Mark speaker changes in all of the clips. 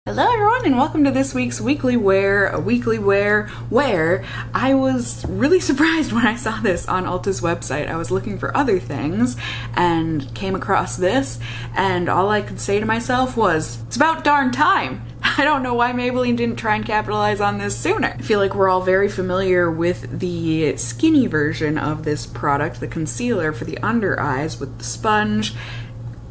Speaker 1: Hello everyone and welcome to this week's weekly wear, where I was really surprised when I saw this on Ulta's website. I was looking for other things and came across this, and all I could say to myself was, it's about darn time. I don't know why Maybelline didn't try and capitalize on this sooner. I feel like we're all very familiar with the skinny version of this product, the concealer for the under eyes with the sponge.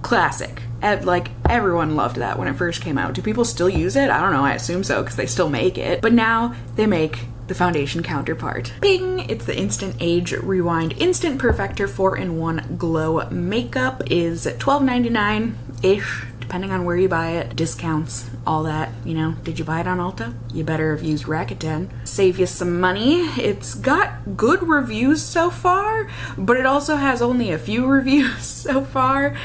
Speaker 1: Classic. Like, everyone loved that when it first came out. Do people still use it? I don't know, I assume so because they still make it. But now they make the foundation counterpart. Bing! It's the Instant Age Rewind Instant Perfector 4-in-1 Glow Makeup. Is $12.99-ish, depending on where you buy it. Discounts, all that, you know. Did you buy it on Ulta? You better have used Rakuten. Save you some money. It's got good reviews so far, but it also has only a few reviews so far.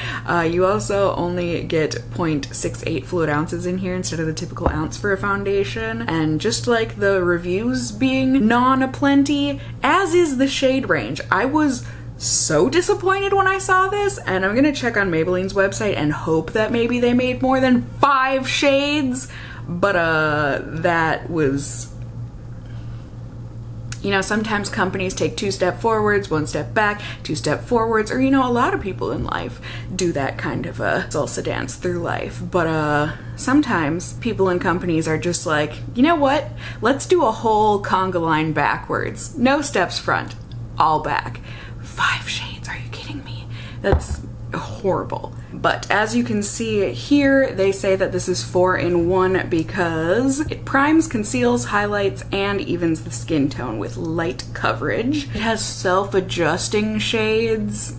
Speaker 1: You also only get 0.68 fluid ounces in here instead of the typical ounce for a foundation. And just like the reviews being non-aplenty, as is the shade range. I was so disappointed when I saw this, and I'm gonna check on Maybelline's website and hope that maybe they made more than 5 shades, but that was, you know, sometimes companies take 2 steps forwards, 1 step back, 2 steps forwards, or, you know, a lot of people in life do that kind of a salsa dance through life. But sometimes people in companies are just like, you know what, let's do a whole conga line backwards. No steps front, all back. 5 shades, are you kidding me? That's horrible. But as you can see here, they say that this is 4-in-1 because it primes, conceals, highlights, and evens the skin tone with light coverage. It has self-adjusting shades.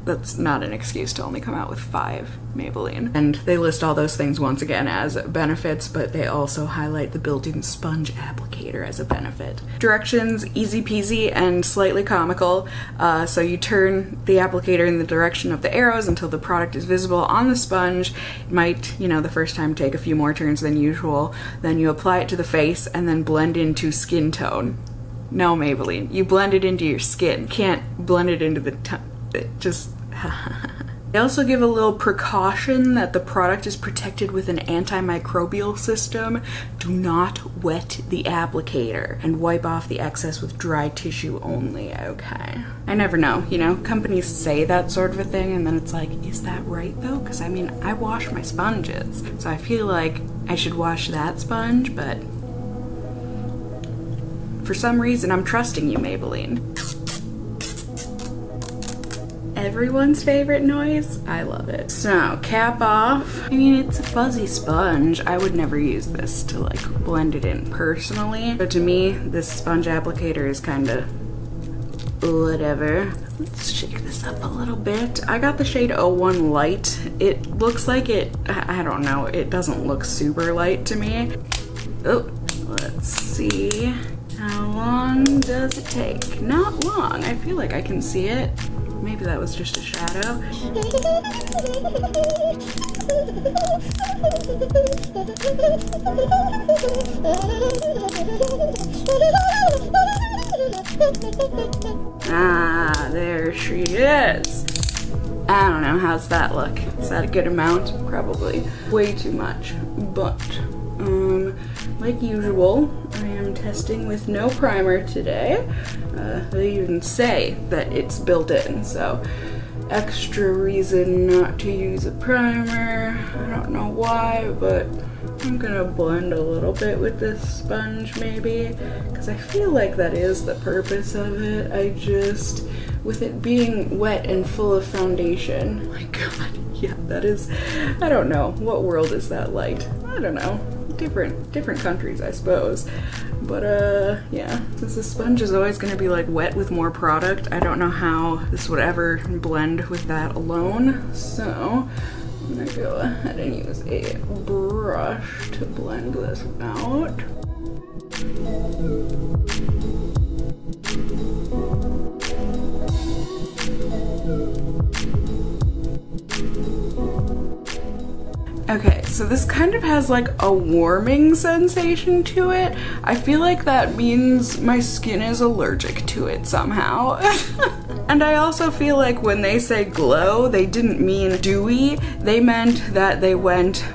Speaker 1: That's not an excuse to only come out with 5, Maybelline. And they list all those things once again as benefits, but they also highlight the built-in sponge applicator as a benefit. Directions, easy peasy and slightly comical. So you turn the applicator in the direction of the arrows until the product is visible on the sponge. It might, you know, the first time take a few more turns than usual. Then you apply it to the face and then blend into skin tone. No, Maybelline, you blend it into your skin. Can't blend it into the it just They also give a little precaution that the product is protected with an antimicrobial system. Do not wet the applicator and wipe off the excess with dry tissue only, okay? I never know, you know, companies say that sort of a thing and then it's like, is that right though? Because I mean, I wash my sponges, so I feel like I should wash that sponge, but for some reason I'm trusting you, Maybelline. Everyone's favorite noise. I love it. So, cap off. I mean, it's a fuzzy sponge. I would never use this to like blend it in personally. But to me, this sponge applicator is kind of whatever. Let's shake this up a little bit. I got the shade 01 Light. It looks like it, I don't know, it doesn't look super light to me. Oh, let's see. How long does it take? Not long. I feel like I can see it. Maybe that was just a shadow. Ah, there she is. I don't know, how's that look? Is that a good amount? Probably way too much, but like usual, I am testing with no primer today. They even say that it's built in, so extra reason not to use a primer. I don't know why, but I'm gonna blend a little bit with this sponge maybe, because I feel like that is the purpose of it. I just, with it being wet and full of foundation, oh my god, yeah, that is, I don't know, what world is that light? I don't know. Different countries, I suppose. But yeah, since the sponge is always going to be like wet with more product, I don't know how this would ever blend with that alone. So I'm gonna go ahead and use a brush to blend this out. Okay, so this kind of has like a warming sensation to it. I feel like that means my skin is allergic to it somehow. And I also feel like when they say glow, they didn't mean dewy. They meant that they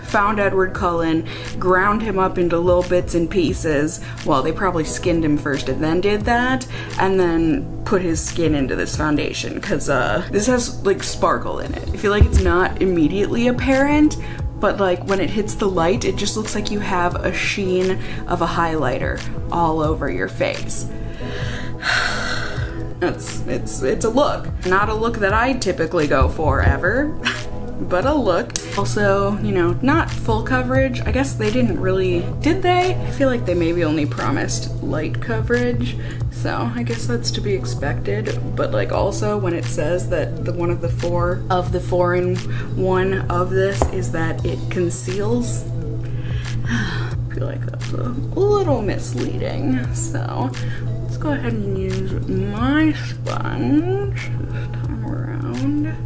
Speaker 1: found Edward Cullen, ground him up into little bits and pieces. Well, they probably skinned him first and then did that, and then put his skin into this foundation, because this has like sparkle in it. I feel like it's not immediately apparent, but like when it hits the light, it just looks like you have a sheen of a highlighter all over your face. It's a look. Not a look that I typically go for ever, but a look. Also, you know, not full coverage. I guess they didn't really, did they? I feel like they maybe only promised light coverage, so I guess that's to be expected. But like also when it says that one of the 4-in-1 of this is that it conceals, I feel like that's a little misleading. So let's go ahead and use my sponge this time around.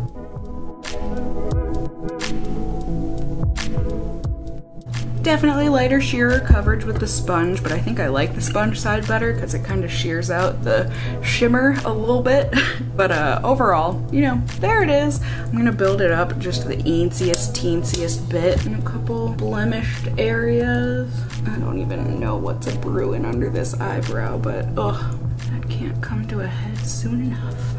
Speaker 1: Definitely lighter, sheerer coverage with the sponge, but I think I like the sponge side better because it kind of shears out the shimmer a little bit. But overall, you know, there it is. I'm gonna build it up just the teensiest bit in a couple blemished areas. I don't even know what's a brewing under this eyebrow, but ugh, that can't come to a head soon enough.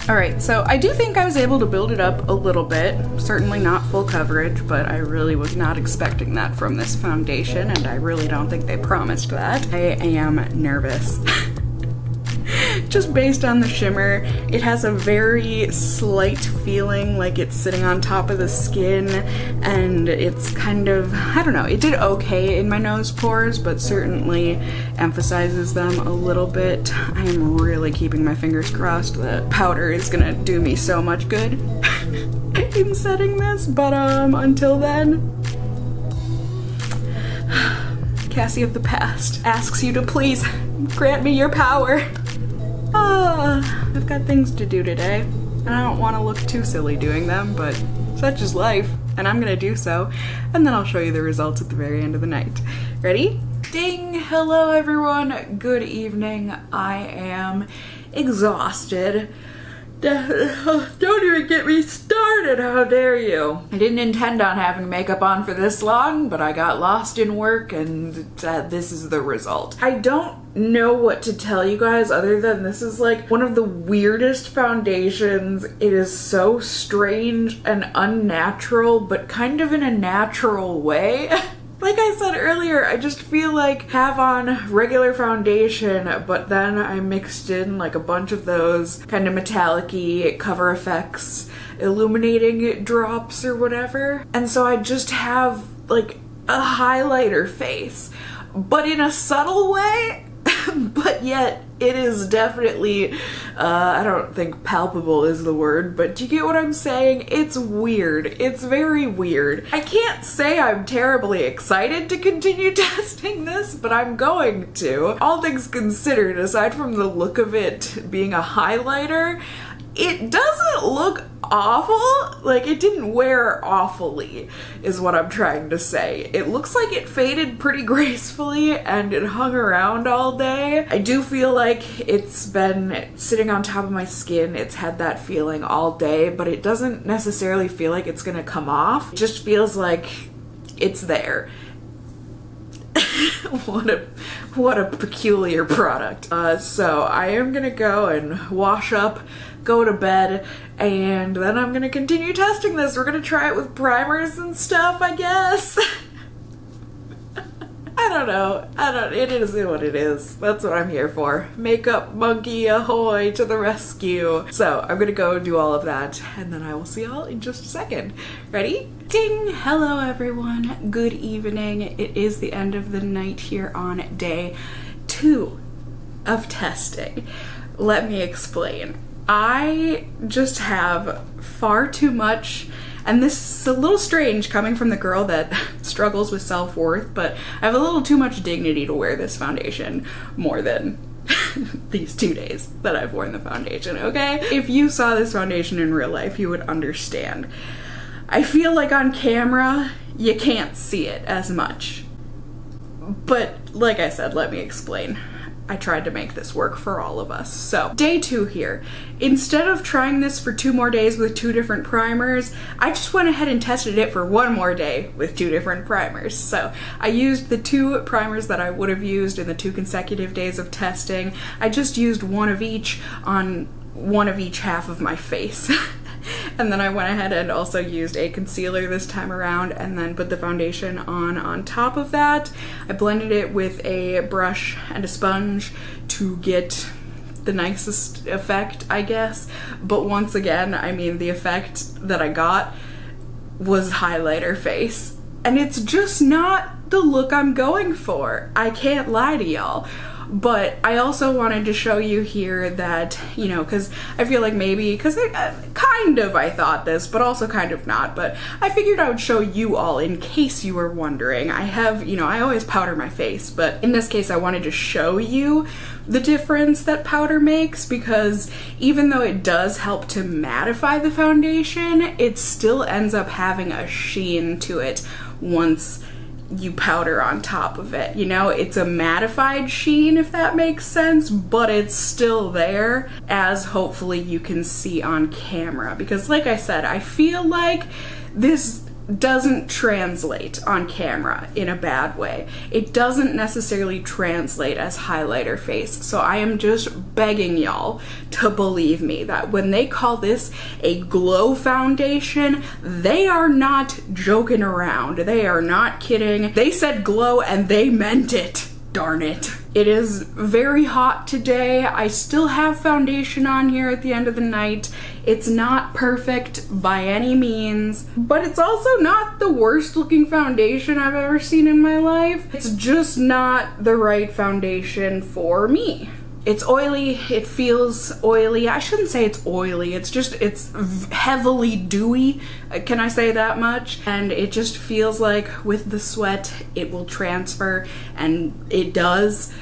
Speaker 1: Alright, so I do think I was able to build it up a little bit. Certainly not full coverage, but I really was not expecting that from this foundation, and I really don't think they promised that. I am nervous. Just based on the shimmer, it has a very slight feeling like it's sitting on top of the skin, and it's kind of, I don't know, it did okay in my nose pores, but certainly emphasizes them a little bit. I am really keeping my fingers crossed that powder is gonna do me so much good in setting this, but until then, Cassie of the past asks you to please grant me your power. I've got things to do today, and I don't want to look too silly doing them, but such is life, and I'm gonna do so, and then I'll show you the results at the very end of the night. Ready? Ding! Hello everyone, good evening. I am exhausted. Don't even get me started, how dare you. I didn't intend on having makeup on for this long, but I got lost in work and this is the result. I don't know what to tell you guys other than this is like one of the weirdest foundations. It is so strange and unnatural, but kind of in a natural way. Like I said earlier, I just feel like have on regular foundation, but then I mixed in like a bunch of those kind of metallic-y cover effects, illuminating drops or whatever. And so I just have like a highlighter face, but in a subtle way, but yet it is definitely, I don't think palpable is the word, but do you get what I'm saying? It's weird. It's very weird. I can't say I'm terribly excited to continue testing this, but I'm going to. All things considered, aside from the look of it being a highlighter, it doesn't look awful. Like, it didn't wear awfully, is what I'm trying to say. It looks like it faded pretty gracefully and it hung around all day. I do feel like it's been sitting on top of my skin. It's had that feeling all day, but it doesn't necessarily feel like it's gonna come off. It just feels like it's there. What a peculiar product. So I am gonna go and wash up, go to bed, and then I'm gonna continue testing this. We're gonna try it with primers and stuff, I guess. I don't know. It is what it is. That's what I'm here for. Makeup monkey ahoy to the rescue. So I'm gonna go do all of that, and then I will see y'all in just a second. Ready? Ding! Hello everyone. Good evening. It is the end of the night here on day 2 of testing. Let me explain. I just have far too much, and this is a little strange coming from the girl that struggles with self-worth, but I have a little too much dignity to wear this foundation more than these 2 days that I've worn the foundation, okay? If you saw this foundation in real life, you would understand. I feel like on camera, you can't see it as much. But like I said, let me explain. I tried to make this work for all of us. So, day 2 here. Instead of trying this for 2 more days with 2 different primers, I just went ahead and tested it for 1 more day with 2 different primers. So, I used the 2 primers that I would have used in the 2 consecutive days of testing. I just used one of each on one of each half of my face. And then I went ahead and also used a concealer this time around and then put the foundation on top of that. I blended it with a brush and a sponge to get the nicest effect, I guess. But once again, I mean, the effect that I got was highlighter face. And it's just not the look I'm going for. I can't lie to y'all. But I also wanted to show you here that, you know, because I feel like maybe, because kind of I thought this, but also kind of not, but I figured I would show you all in case you were wondering. I have, you know, I always powder my face, but in this case I wanted to show you the difference that powder makes, because even though it does help to mattify the foundation, it still ends up having a sheen to it once you powder on top of it. You know, it's a mattified sheen, if that makes sense, but it's still there, as hopefully you can see on camera. Because like I said, I feel like this doesn't translate on camera in a bad way. It doesn't necessarily translate as highlighter face. So I am just begging y'all to believe me that when they call this a glow foundation, they are not joking around. They are not kidding. They said glow and they meant it. Darn it. It is very hot today. I still have foundation on here at the end of the night. It's not perfect by any means, but it's also not the worst looking foundation I've ever seen in my life. It's just not the right foundation for me. It's oily, it feels oily. I shouldn't say it's oily, it's heavily dewy, can I say that much? And it just feels like with the sweat, it will transfer, and it does.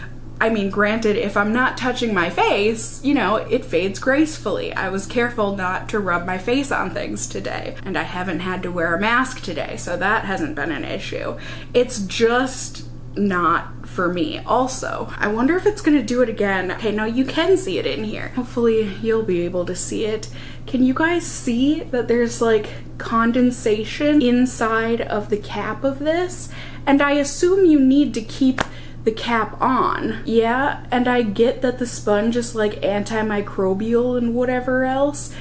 Speaker 1: I mean, granted, if I'm not touching my face, you know, it fades gracefully. I was careful not to rub my face on things today, and I haven't had to wear a mask today, so that hasn't been an issue. It's just not for me. Also, I wonder if it's gonna do it again. Okay, no, you can see it in here. Hopefully you'll be able to see it. Can you guys see that there's like condensation inside of the cap of this? And I assume you need to keep the cap on. Yeah, and I get that the sponge is like antimicrobial and whatever else,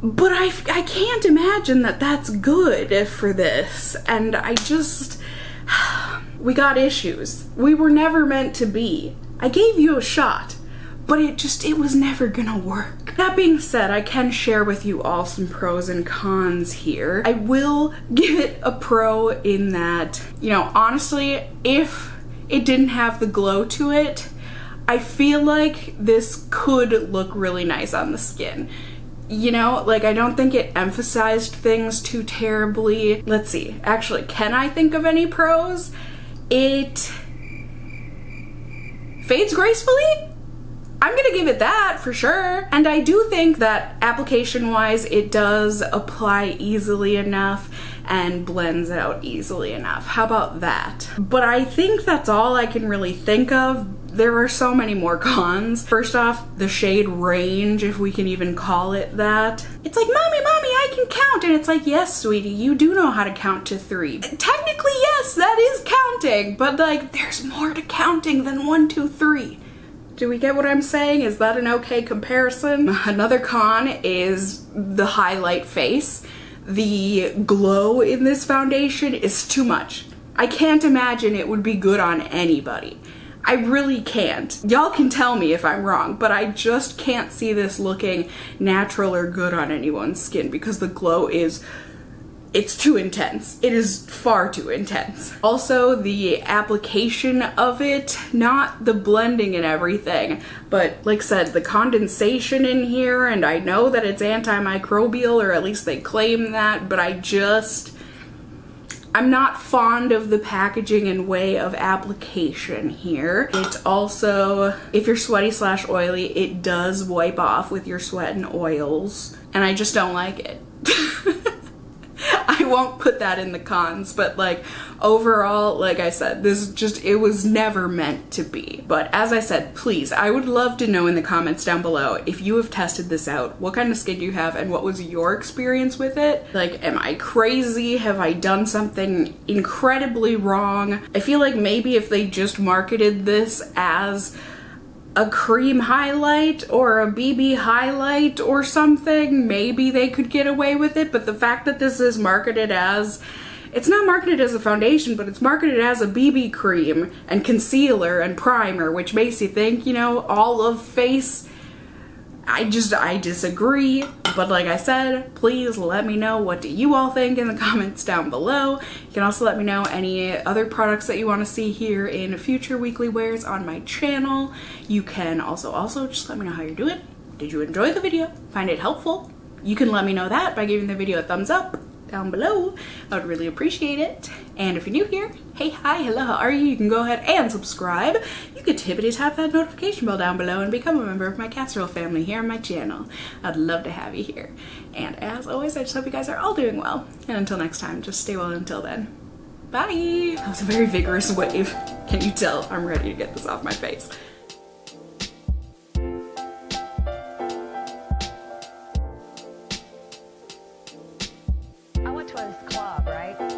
Speaker 1: but I can't imagine that that's good for this. And I just, we got issues. We were never meant to be. I gave you a shot, but it was never gonna work. That being said, I can share with you all some pros and cons here. I will give it a pro in that, you know, honestly, if it didn't have the glow to it, I feel like this could look really nice on the skin. You know, like I don't think it emphasized things too terribly. Let's see, actually, can I think of any pros? It fades gracefully? I'm gonna give it that for sure. And I do think that application-wise, it does apply easily enough and blends out easily enough. How about that? But I think that's all I can really think of. There are so many more cons. First off, the shade range, if we can even call it that. It's like, mommy, I can count. And it's like, yes, sweetie, you do know how to count to 3. Technically, yes, that is counting, but like, there's more to counting than 1, 2, 3. Do we get what I'm saying? Is that an okay comparison? Another con is the highlight face. The glow in this foundation is too much. I can't imagine it would be good on anybody. I really can't. Y'all can tell me if I'm wrong, but I just can't see this looking natural or good on anyone's skin because the glow it's too intense. It is far too intense. Also, the application of it, not the blending and everything, but like I said, the condensation in here, and I know that it's antimicrobial, or at least they claim that, but I'm not fond of the packaging and way of application here. It also, if you're sweaty/oily, it does wipe off with your sweat and oils, and I just don't like it. I won't put that in the cons, but like overall, like I said, this just, it was never meant to be. But as I said, please, I would love to know in the comments down below if you have tested this out, what kind of skin do you have and what was your experience with it? Like, am I crazy? Have I done something incredibly wrong? I feel like maybe if they just marketed this as a cream highlight or a BB highlight or something, maybe they could get away with it. But the fact that this is marketed as, it's not marketed as a foundation, but it's marketed as a BB cream and concealer and primer, which makes you think, you know, all of face. I disagree. But like I said, please let me know, what do you all think in the comments down below. You can also let me know any other products that you want to see here in future weekly wears on my channel. You can also just let me know how you're doing. Did you enjoy the video? Find it helpful? You can let me know that by giving the video a thumbs up down below. I would really appreciate it. And if you're new here, hey, hi, hello, how are you? You can go ahead and subscribe. You could tippity tap that notification bell down below and become a member of my casserole family here on my channel. I'd love to have you here. And as always, I just hope you guys are all doing well. And until next time, just stay well until then. Bye! That was a very vigorous wave. Can you tell? I'm ready to get this off my face.
Speaker 2: I went to a club, right?